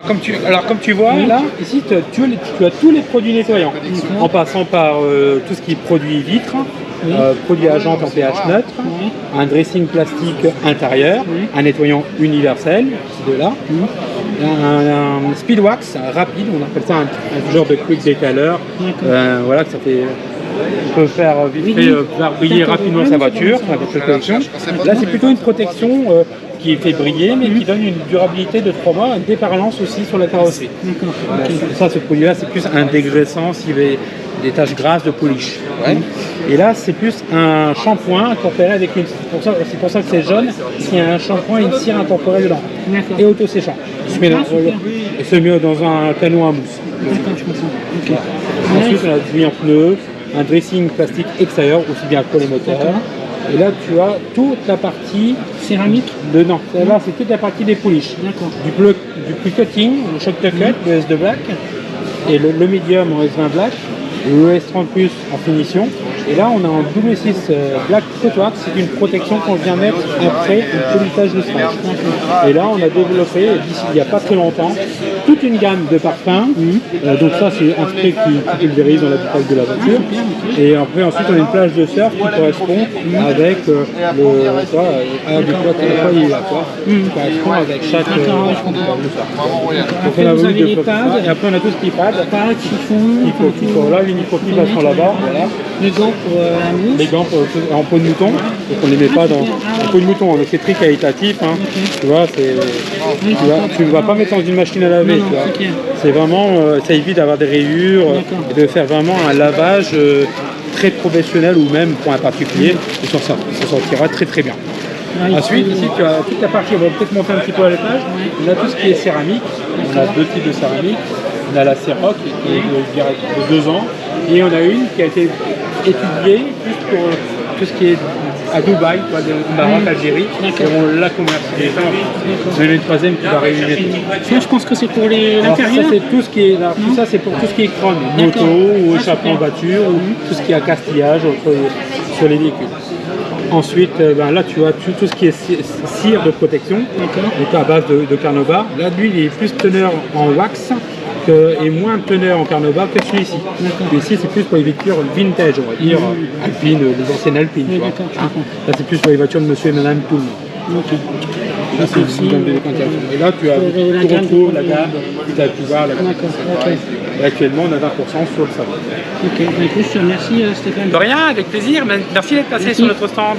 Comme tu vois, là, ici, tu as tous les produits nettoyants, en passant par tout ce qui est produit vitre, produit à jantes en pH neutre, un dressing plastique intérieur, un nettoyant universel, ces deux-là, un speed wax rapide, on appelle ça un genre de quick décaleur, voilà, que ça fait... On peut faire vite fait faire briller rapidement sa voiture, cette collection. Là, c'est plutôt une protection qui fait briller, mais qui donne une durabilité de 3 mois, un déparlance aussi sur la carrosserie. Ça, ce produit-là, c'est plus un dégraissant s'il y avait des taches grasses de polish. Et là, c'est plus un shampoing incorporé avec une... C'est pour ça que c'est jaune, il y a un shampoing et une cire incorporée dedans. Et auto-séchant. Et se met dans un canot à mousse. Ensuite, on a du en pneu, un dressing plastique extérieur, aussi bien pour les moteurs. Et là, tu as toute la partie céramique dedans. Là, c'est toute la partie des polish. Du pre-cutting, le shock to cut, le S2 black, et le medium en S20 black, le S30 plus en finition. Et là, on a un WC6 Black Coat Wax, c'est une protection qu'on vient mettre après le polissage du sponge. Et là, on a développé, d'ici il n'y a pas très longtemps, toute une gamme de parfums. Donc ça, c'est un spray qui pulvérise dans la bouteille de la voiture. Et après, ensuite, on a une plage de surf qui correspond avec qui correspond avec chaque donc on a voulu les pads, et après on a tout ce qui est pads qui font là, les microfibres sont là-bas. Voilà. Les gants pour la mousse. Les gants en peau de mouton, donc on ne les met pas dans en peau de mouton, c'est très qualitatif. Tu vois, tu ne vas pas mettre dans une machine à laver. C'est vraiment, ça évite d'avoir des rayures et de faire vraiment un lavage très professionnel ou même pour un particulier. Et ça sortira très très bien. Ensuite, ici, tu as toute la partie, on va peut-être monter un petit peu à l'étage. On a tout ce qui est céramique. On a 2 types de céramique. On a la Ceroc qui est de 2 ans. Et on a une qui a été étudiée plus pour tout ce qui est à Dubaï, au Maroc, Algérie. Et on l'a commercialisée. On a une troisième qui va réunir tout. Ça, je pense que c'est pour l'intérieur. Ça, c'est tout ce qui est là. Tout ça, c'est pour tout ce qui est chrome, moto ou échappement voiture, ou tout ce qui est accastillage sur les véhicules. Ensuite, là tu as tout ce qui est cire de protection, donc à base de carnauba. Là, lui, il est plus teneur en wax et moins teneur en carnauba que celui-ci. Ici, c'est plus pour les voitures vintage, on va dire, Alpine, les anciennes Alpines. Là, c'est plus pour les voitures de monsieur et madame tout le monde. Là, c'est aussi et là, tu retrouves la gamme, tu as pu voir la gamme. Et actuellement, on a 20% sur le salon. Ok, écoute, merci Stéphane. De rien, avec plaisir. Merci d'être passé sur notre stand.